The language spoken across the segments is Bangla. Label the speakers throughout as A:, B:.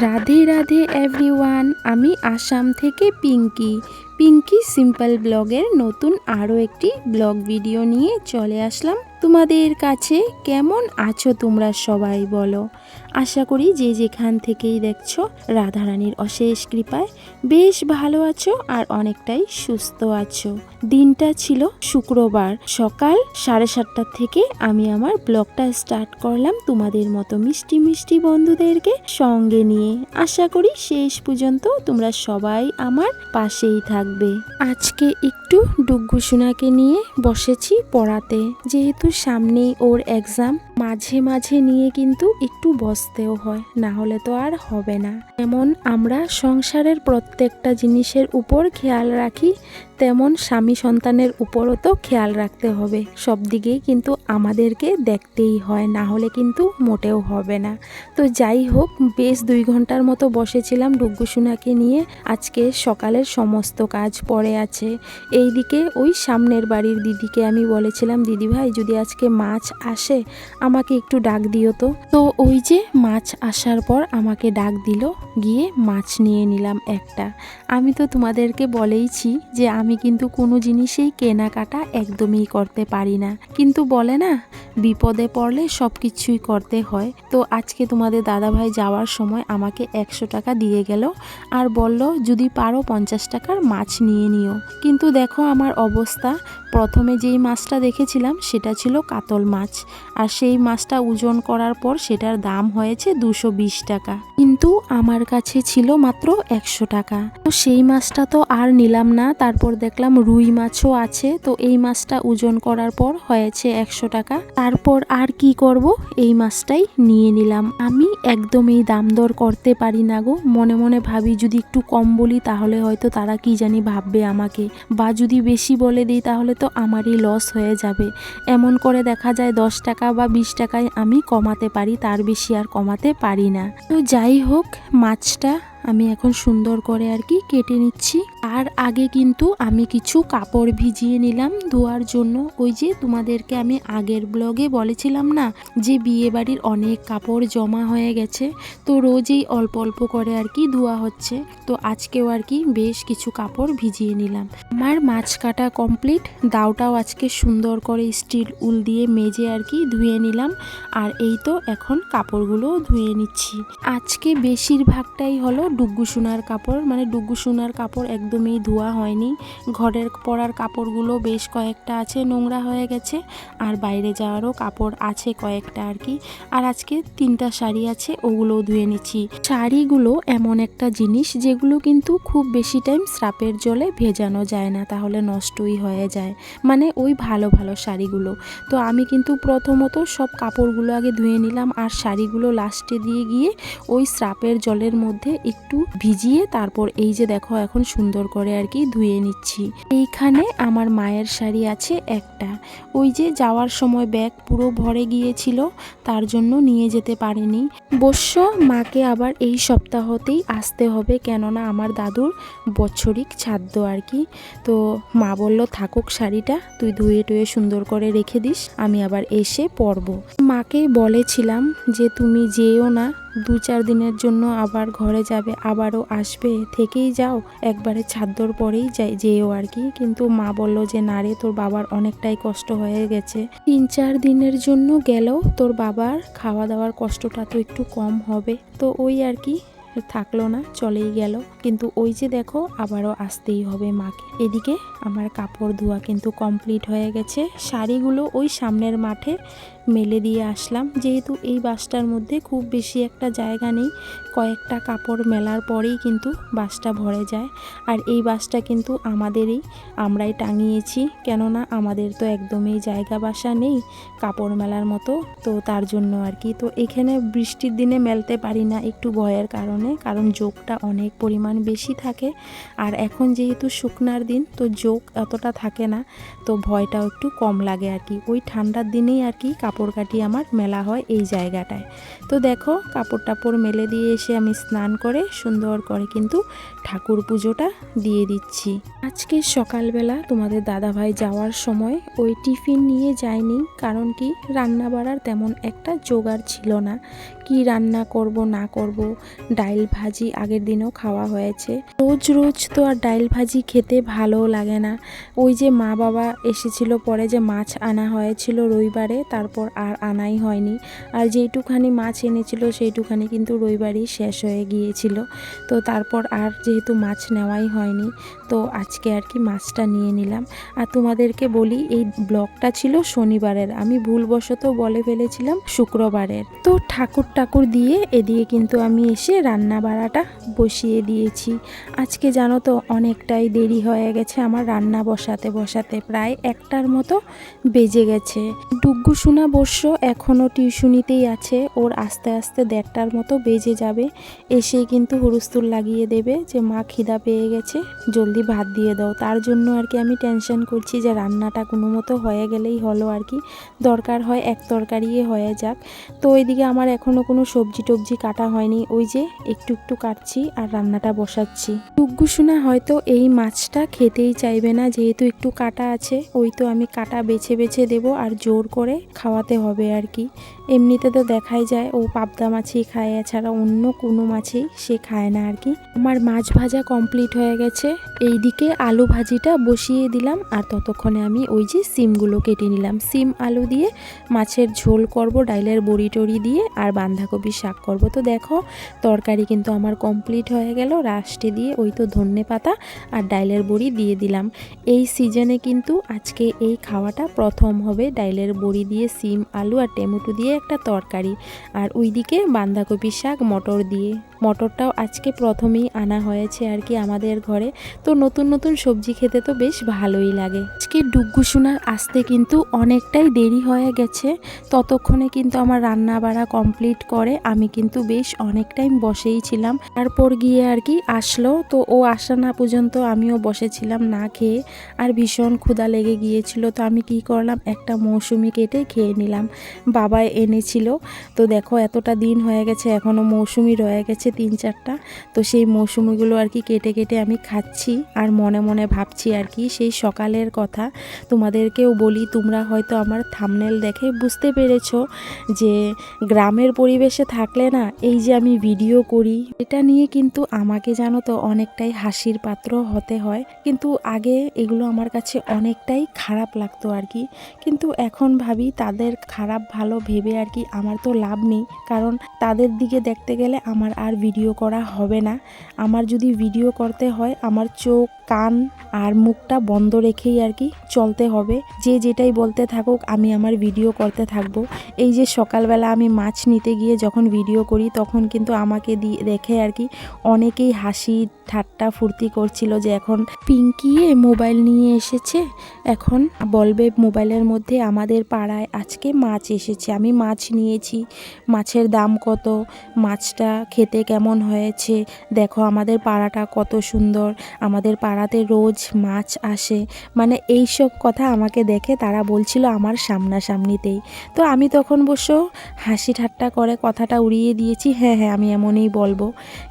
A: রাধে রাধে এভরিওয়ান, আমি আসাম থেকে পিঙ্কি সিম্পল ব্লগের নতুন আরও একটি ব্লগ ভিডিও নিয়ে চলে আসলাম তোমাদের কাছে। কেমন আছো তোমরা সবাই বলো? আশা করি যে যেখান থেকেই দেখছো রাধারানীর অশেষ কৃপায় বেশ ভালো আছো আর অনেকটাই সুস্থ আছো। দিনটা ছিল শুক্রবার, সকাল 7:30 থেকে আমি আমার ব্লগটা স্টার্ট করলাম তোমাদের মতো মিষ্টি মিষ্টি বন্ধুদেরকে সঙ্গে নিয়ে। আশা করি শেষ পর্যন্ত তোমরা সবাই আমার পাশেই থাকবে। আজকে একটু ডুগ্গু সোনাকে নিয়ে বসেছি পড়াতে, যেহেতু সামনেই ওর এক্সাম। মাঝে মাঝে নিয়ে কিন্তু একটু বসতেও হয়, না হলে তো আর হবে না। যেমন আমরা সংসারের প্রত্যেকটা জিনিসের উপর খেয়াল রাখি, তেমন স্বামী সন্তানের উপরও তো খেয়াল রাখতে হবে। সব দিকেই কিন্তু আমাদেরকে দেখতেই হয়, না হলে কিন্তু মোটেও হবে না। তো যাই হোক, বেশ 2 ঘন্টার মতো বসেছিলাম ডুগ্গু সোনাকে নিয়ে। আজকে সকালের সমস্ত কাজ পড়ে আছে। এইদিকে ওই সামনের বাড়ির দিদিকে আমি বলেছিলাম, দিদি ভাই যদি আজকে মাছ আসে আমাকে একটু ডাক দিও তো। তো ওই যে মাছ আসার পর আমাকে ডাক দিল, গিয়ে মাছ নিয়ে নিলাম একটা। আমি তো তোমাদেরকে বলেইছি যে আমি কিন্তু কোনো জিনিসেই কেনাকাটা একদমই করতে পারি না, কিন্তু বলে না বিপদে পড়লে সব কিছুই করতে হয়। তো আজকে তোমাদের দাদাভাই যাওয়ার সময় আমাকে 100 টাকা দিয়ে গেল আর বলল যদি পারো 50 টাকার মাছ নিয়ে নিও। কিন্তু দেখো আমার অবস্থা, প্রথমে যেই মাছটা দেখেছিলাম সেটা ছিল কাতল মাছ, আর সেই মাছটা ওজন করার পর সেটার দাম হয়েছে 220 টাকা, কিন্তু আমার কাছে ছিল মাত্র 100 টাকা। তো সেই মাছটা তো আর নিলাম না। তারপর দেখলাম রুই মাছও আছে, তো এই মাছটা ওজন করার পর হয়েছে 100 টাকা। তারপর আর কি করব, এই মাছটাই নিয়ে নিলাম। আমি একদমই দাম দর করতে পারি না গো, মনে মনে ভাবি যদি একটু কম বলি তাহলে হয়তো তারা কি জানি ভাববে আমাকে, বা যদি বেশি বলে দিই তাহলে তো আমারই লস হয়ে যাবে। এমন করে দেখা যায় 10 টাকা বা 20 টাকায় আমি কমাতে পারি, তার বেশি আর কমাতে পারি না। তো যাই হোক, মাছটা আমি এখন সুন্দর করে আর কি কেটে নিচ্ছি। আর আগে কিন্তু আমি কিছু কাপড় ভিজিয়ে নিলাম ধোয়ার জন্য। ওই যে তোমাদেরকে আমি আগের ব্লগে বলেছিলাম না যে বিয়ে বাড়ির অনেক কাপড় জমা হয়ে গেছে, তো রোজই অল্প অল্প করে আর কি ধোয়া হচ্ছে। তো আজকেও আর কি বেশ কিছু কাপড় ভিজিয়ে নিলাম। আমার মাছ কাটা কমপ্লিট, দাওটাও আজকে সুন্দর করে স্টিল উল দিয়ে মেজে আর কি ধুয়ে নিলাম। আর এই তো এখন কাপড়গুলো ধুয়ে নিচ্ছি। আজকে বেশিরভাগটাই হলো ডুগ্গু সোনার কাপড়, মানে ডুগ্গু সোনার কাপড় একদমই ধোয়া হয়নি। ঘরের পরার কাপড়গুলো বেশ কয়েকটা আছে নোংরা হয়ে গেছে, আর বাইরে যাওয়ারও কাপড় আছে কয়েকটা আর কি। আর আজকে 3টা শাড়ি আছে, ওগুলোও ধুয়ে নিচ্ছি। শাড়িগুলো এমন একটা জিনিস যেগুলো কিন্তু খুব বেশি টাইম স্রাপের জলে ভেজানো যায় না, তাহলে নষ্টই হয়ে যায়, মানে ওই ভালো ভালো শাড়িগুলো। তো আমি কিন্তু প্রথমত সব কাপড়গুলো আগে ধুয়ে নিলাম, আর শাড়িগুলো লাস্টে দিয়ে গিয়ে ওই স্রাপের জলের মধ্যে একটু ভিজিয়ে তারপর এই যে দেখো এখন সুন্দর করে আর কি ধুয়ে নিচ্ছি। এইখানে আমার মায়ের শাড়ি আছে একটা, ওই যে যাওয়ার সময় ব্যাগ পুরো ভরে গিয়েছিল, তার জন্য নিয়ে যেতে পারিনি। অবশ্য মাকে আবার এই সপ্তাহতেই আসতে হবে, কেননা আমার দাদুর বৎসরিক শ্রাদ্ধ আর কি। তো মা বলল থাকুক শাড়িটা, তুই ধুয়ে টুয়ে সুন্দর করে রেখে দিস, আমি আবার এসে পরবো। মাকে বলেছিলাম যে তুমি যেও না, 2-4 দিনের জন্য আবার ঘরে যাবে, আবারও আসবে, থেকেই যাও, একবারে ছাদ্যর পরেই যেও আর কি। কিন্তু মা বলল যে না রে, তোর বাবার অনেকটাই কষ্ট হয়ে গেছে, 3-4 দিনের জন্য গেলেও তোর বাবার খাওয়া দাওয়ার কষ্টটা তো একটু কম হবে। তো ওই আর কি থাকলো না, চলেই গেল। কিন্তু ওই যে দেখো আবারও আসতেই হবে মাকে। এদিকে আমার কাপড় ধোয়া কিন্তু কমপ্লিট হয়ে গেছে। শাড়িগুলো ওই সামনের মাঠে মেলে দিয়ে আসলাম, যেহেতু এই বাসটার মধ্যে খুব বেশি একটা জায়গা নেই, কয়েকটা কাপড় মেলার পরেই কিন্তু বাসটা ভরে যায়। আর এই বাসটা কিন্তু আমরাই টাঙিয়েছি, কেননা আমাদের তো একদমই জায়গা বাসা নেই কাপড় মেলার মতো, তো তার জন্য আর কি। তো এখানে বৃষ্টির দিনে মেলতে পারি না একটু ভয়ের কারণে, কারণ জোকটা অনেক পরিমাণ বেশি থাকে। আর এখন যেহেতু শুকনার দিন, তো জোক এতটা থাকে না, তো ভয়টাও একটু কম লাগে আর কি। ওই ঠান্ডার দিনেই আর কি কাপড় কাটি আমার মেলা হয় এই জায়গাটায়। তো দেখো কাপড় টাপড় মেলে দিয়ে এসে আমি স্নান করে সুন্দর করে কিন্তু ঠাকুর পুজোটা দিয়ে দিচ্ছি। আজকে সকালবেলা তোমাদের দাদাভাই যাওয়ার সময় ওই টিফিন নিয়ে যায়নি, কারণ কি রান্না বাড়ার তেমন একটা জোগাড় ছিল না। কি রান্না করব না করব। ডাইল ভাজি আগের দিনও খাওয়া হয়েছে, রোজ রোজ তো আর ডাইল ভাজি খেতে ভালোও লাগে না। ওই যে মা বাবা এসেছিল পরে যে মাছ আনা হয়েছিল রবিবারে, তারপর আর আনাই হয়নি। আর যেইটুখানি মাছ এনেছিল সেইটুখানি কিন্তু রবিবারই শেষ হয়ে গিয়েছিল। তো তারপর আর যেহেতু মাছ নেওয়াই হয়নি, তো আজকে আর কি মাছটা নিয়ে নিলাম। আর তোমাদেরকে বলি, এই ব্লগটা ছিল শনিবারের, আমি ভুলবশত বলে ফেলেছিলাম শুক্রবারের। তো ঠাকুর দিয়ে এদিকে কিন্তু আমি এসে রান্না বাড়াটা বসিয়ে দিয়েছি। আজকে জানো তো অনেকটাই দেরি হয়ে গেছে আমার রান্না বসাতে প্রায় 1টার মতো বেজে গেছে। ডুগ্গু সোনা বর্ষ এখনও টিউশনিতেই আছে, ওর আস্তে আস্তে 1:30টার মতো বেজে যাবে। এসেই কিন্তু হুড়ুস্তুল লাগিয়ে দেবে যে মা খিদা পেয়ে গেছে, জলদি ভাত দিয়ে দাও। তার জন্য আর কি আমি টেনশন করছি যে রান্নাটা কোনো মতো হয়ে গেলেই হলো আর কি, দরকার হয় এক তরকারিয়ে হয়ে যাক। তো ওইদিকে আমার এখনও কোনো সবজি টবজি কাটা হয়নি, ওই যে একটু একটু কাটছি আর রান্নাটা বসাচ্ছি। ডুগ্গু সোনা হয়তো এই মাছটা খেতেই চাইবে না, যেহেতু একটু কাটা আছে, ওই তো আমি কাটা বেছে দেবো আর জোর করে খাওয়াতে হবে আর কি। এমনিতে তো দেখাই যায় ও পাবদা মাছই খায়, এছাড়া অন্য কোনো মাছই সে খায় না আর কি। আমার মাছ ভাজা কমপ্লিট হয়ে গেছে, এইদিকে আলু ভাজিটা বসিয়ে দিলাম। আর ততক্ষণে আমি ওই যে সিমগুলো কেটে নিলাম, সিম আলু দিয়ে মাছের ঝোল করব, ডাইলের বড়ি টড়ি দিয়ে আর বাঁধাকপি শাক করব। তো দেখো তরকারি কিন্তু আমার কমপ্লিট হয়ে গেল, লাস্টে দিয়ে ওই তো ধনে পাতা আর ডাইলের বড়ি দিয়ে দিলাম। এই সিজনে কিন্তু আজকে এই খাওয়াটা প্রথম হবে, ডাইলের বড়ি দিয়ে সিম আলু আর টমেটো দিয়ে একটা তরকারি, আর ওইদিকে বাঁধাকপি শাক মটর দিয়ে। মটরটাও আজকে প্রথমেই আনা হয়েছে আর কি আমাদের ঘরে। তো নতুন নতুন সবজি খেতে তো বেশ ভালোই লাগে। আজকে ডুগ্গু সোনার আসতে কিন্তু অনেকটাই দেরি হয়ে গেছে, ততক্ষণে কিন্তু আমার রান্না বাড়া কমপ্লিট করে আমি কিন্তু বেশ অনেক টাইম বসেই ছিলাম। তারপর গিয়ে আর কি আসলো, তো ও আসা না পর্যন্ত আমিও বসেছিলাম না খেয়ে, আর ভীষণ ক্ষুধা লেগে গিয়েছিল। তো আমি কি করলাম, একটা মৌসুমি কেটে খেয়ে নিলাম, বাবা এনেছিল। তো দেখো এতটা দিন হয়ে গেছে এখনও মৌসুমি রয়ে গেছে 3-4টা। তো সেই মৌসুমিগুলো আর কি কেটে আমি খাচ্ছি আর মনে মনে ভাবছি আর কি সেই সকালের কথা। তোমাদেরকেও বলি, তোমরা হয়তো আমার থাম্বনেল দেখে বুঝতে পেরেছো যে গ্রামের পরিবেশে থাকলে না এই যে আমি ভিডিও করি, এটা নিয়ে কিন্তু আমাকে জানো তো অনেকটাই হাসির পাত্র হতে হয়। কিন্তু আগে এগুলো আমার কাছে অনেকটাই খারাপ লাগতো আর কি, কিন্তু এখন ভাবি তাদের খারাপ ভালো ভেবে আর কি আমার তো লাভ নেই, কারণ তাদের দিকে দেখতে গেলে আমার আর ভিডিও করা হবে না। আমার যদি ভিডিও করতে হয় আমার চোখ কান আর মুখটা বন্ধ রেখেই আর কি চলতে হবে, যে যেটাই বলতে থাকুক আমি আমার ভিডিও করতে থাকবো। এই যে সকালবেলা আমি মাছ নিতে গিয়ে যখন ভিডিও করি তখন কিন্তু আমাকে দেখে আর কি অনেকেই হাসি ঠাট্টা ফুর্তি করছিল যে এখন পিঙ্কিয়ে মোবাইল নিয়ে এসেছে, এখন বলবে মোবাইলের মধ্যে আমাদের পাড়ায় আজকে মাছ এসেছে, আমি মাছ নিয়েছি, মাছের দাম কত, মাছটা খেতে কেমন হয়েছে, দেখো আমাদের পাড়াটা কত সুন্দর, আমাদের পাড়াতে রোজ মাছ আসে। মানে এই সব কথা আমাকে দেখে তারা বলছিল আমার সামনাসামনিতেই। তো আমি তখন অবশ্য হাসি ঠাট্টা করে কথাটা উড়িয়ে দিয়েছি, হ্যাঁ আমি এমনই বলবো।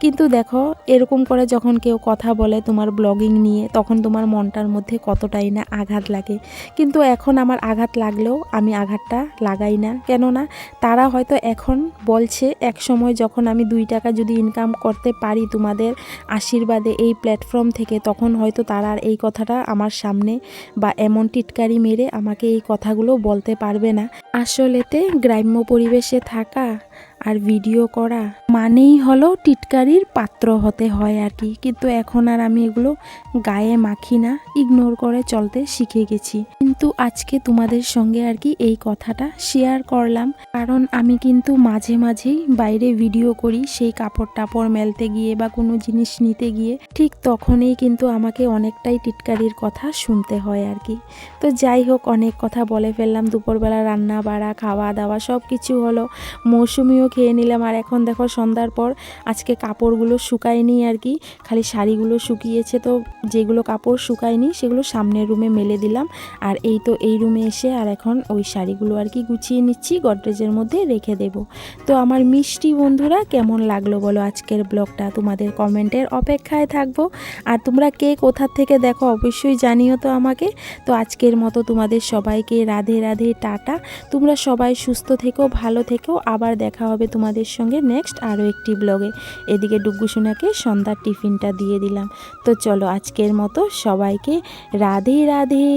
A: কিন্তু দেখো এরকম করে যখন কেউ কথা বলে তোমার ব্লগিং নিয়ে, তখন তোমার মনটার মধ্যে কতটাই না আঘাত লাগে। কিন্তু এখন আমার আঘাত লাগলেও আমি আঘাতটা লাগাই না, কেননা তারা হয়তো এখন বলছে এক সময় যখন আমি 2 টাকা যদি ইনকাম করতে পারি তোমাদের আশীর্বাদে এই প্ল্যাটফর্ম থেকে, তখন হয়তো তারা আর এই কথাটা আমার সামনে বা এমন টিটকারি মেরে আমাকে এই কথাগুলো বলতে পারবে না। আসলেতে গ্রাম্য পরিবেশে থাকা আর ভিডিও করা মানেই হলো টিটকারির পাত্র হতে হয় আর কি। কিন্তু এখন আর আমি এগুলো গায়ে মাখি না, ইগনোর করে চলতে শিখে গেছি। কিন্তু আজকে তোমাদের সঙ্গে আর কি এই কথাটা শেয়ার করলাম, কারণ আমি কিন্তু মাঝে মাঝেই বাইরে ভিডিও করি, সেই কাপড় টাপড় মেলতে গিয়ে বা কোনো জিনিস নিতে গিয়ে, ঠিক তখনই কিন্তু আমাকে অনেকটাই টিটকারির কথা শুনতে হয় আর কি। তো যাই হোক, অনেক কথা বলে ফেললাম। দুপুরবেলা রান্না বাড়া খাওয়া দাওয়া সব কিছু হলো, মৌসুমিও খেয়ে নিলাম। আর এখন দেখো সন্ধ্যার পর আজকে কাপড়গুলো শুকায়নি আর কি, খালি শাড়িগুলো শুকিয়েছে। তো যেগুলো কাপড় শুকায়নি সেগুলো সামনের রুমে মেলে দিলাম, আর এই তো এই রুমে এসে আর এখন ওই শাড়িগুলো আর কি গুছিয়ে নিচ্ছি, গডরেজের মধ্যে রেখে দেব। তো আমার মিষ্টি বন্ধুরা কেমন লাগলো বলো আজকের ব্লগটা, তোমাদের কমেন্টের অপেক্ষায় থাকবো। আর তোমরা কে কোথা থেকে দেখো অবশ্যই জানিও তো আমাকে। তো আজকের মতো তোমাদের সবাইকে রাধে রাধে, টাটা। তোমরা সবাই সুস্থ থেকো, ভালো থেকো, আবার দেখা হবে হবে তোমাদের সঙ্গে নেক্সট আরও একটি ব্লগে। এদিকে ডুগ্গু সোনাকে সন্ধ্যার টিফিনটা দিয়ে দিলাম। তো চলো আজকের মতো সবাইকে রাধে রাধে।